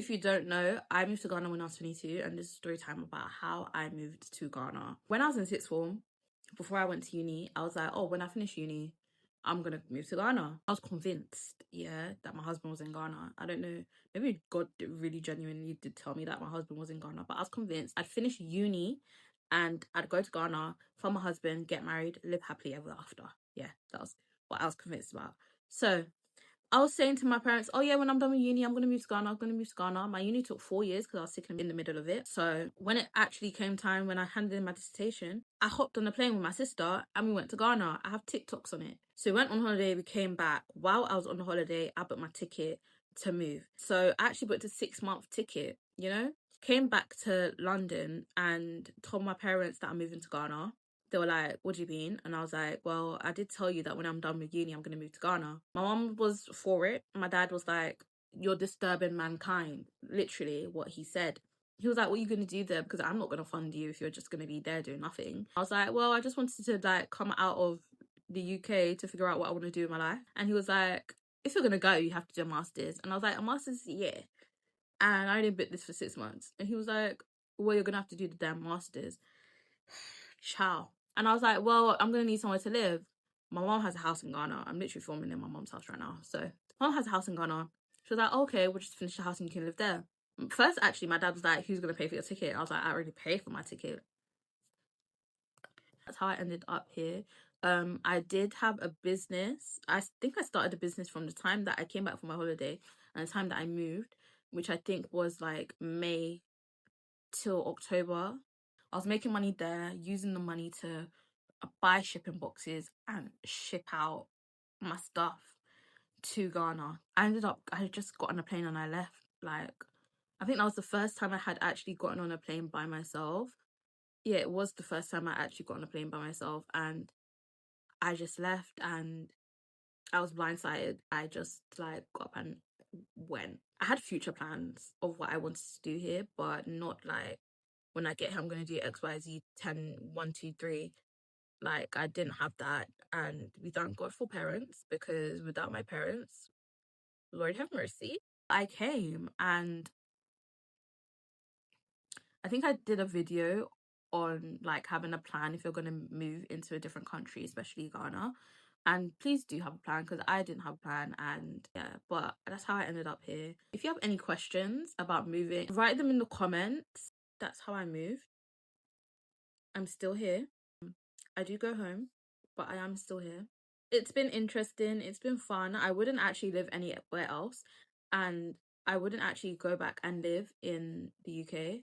If you don't know, I moved to Ghana when I was 22, and this is a story time about how I moved to Ghana. When I was in sixth form, before I went to uni, I was like, oh, when I finish uni, I'm gonna move to Ghana. I was convinced, yeah, that my husband was in Ghana. I don't know, maybe God really genuinely did tell me that my husband was in Ghana, but I was convinced I'd finish uni and I'd go to Ghana, find my husband, get married, live happily ever after. Yeah, that was what I was convinced about. So I was saying to my parents, oh yeah, when I'm done with uni, I'm going to move to Ghana. I'm going to move to Ghana. My uni took 4 years because I was sick in the middle of it. So when it actually came time, when I handed in my dissertation, I hopped on a plane with my sister and we went to Ghana. I have TikToks on it. So we went on holiday, we came back. While I was on the holiday, I booked my ticket to move. So I actually booked a 6-month ticket, you know? Came back to London and told my parents that I'm moving to Ghana. They were like, what do you mean? And I was like, well, I did tell you that when I'm done with uni, I'm going to move to Ghana. My mom was for it. My dad was like, you're disturbing mankind. Literally what he said. He was like, what are you going to do there? Because I'm not going to fund you if you're just going to be there doing nothing. I was like, well, I just wanted to like come out of the UK to figure out what I want to do in my life. And he was like, if you're going to go, you have to do a master's. And I was like, a master's? Yeah. And I didn't book this for 6 months. And he was like, well, you're going to have to do the damn master's. Ciao. And I was like, well, I'm going to need somewhere to live. My mom has a house in Ghana. I'm literally filming in my mom's house right now. So, mom has a house in Ghana. She was like, okay, we'll just finish the house and you can live there. First, actually, my dad was like, who's going to pay for your ticket? I was like, I already paid for my ticket. That's how I ended up here. I did have a business. I think I started a business from the time that I came back from my holiday and the time that I moved, which I think was like May till October. I was making money there, using the money to buy shipping boxes and ship out my stuff to Ghana. I just got on a plane and I left. Like, I think that was the first time I had actually gotten on a plane by myself. Yeah, it was the first time I actually got on a plane by myself, and I just left and I was blindsided. I just like got up and went. I had future plans of what I wanted to do here, but not like when I get here, I'm going to do X, Y, Z, 10, 1, 2, 3. Like, I didn't have that. And we thank God for parents, because without my parents, Lord have mercy, I came. And I think I did a video on like having a plan if you're going to move into a different country, especially Ghana. And please do have a plan, because I didn't have a plan. And yeah, but that's how I ended up here. If you have any questions about moving, write them in the comments. That's how I moved. I'm still here. I do go home, but I am still here. It's been interesting. It's been fun. I wouldn't actually live anywhere else. And I wouldn't actually go back and live in the UK.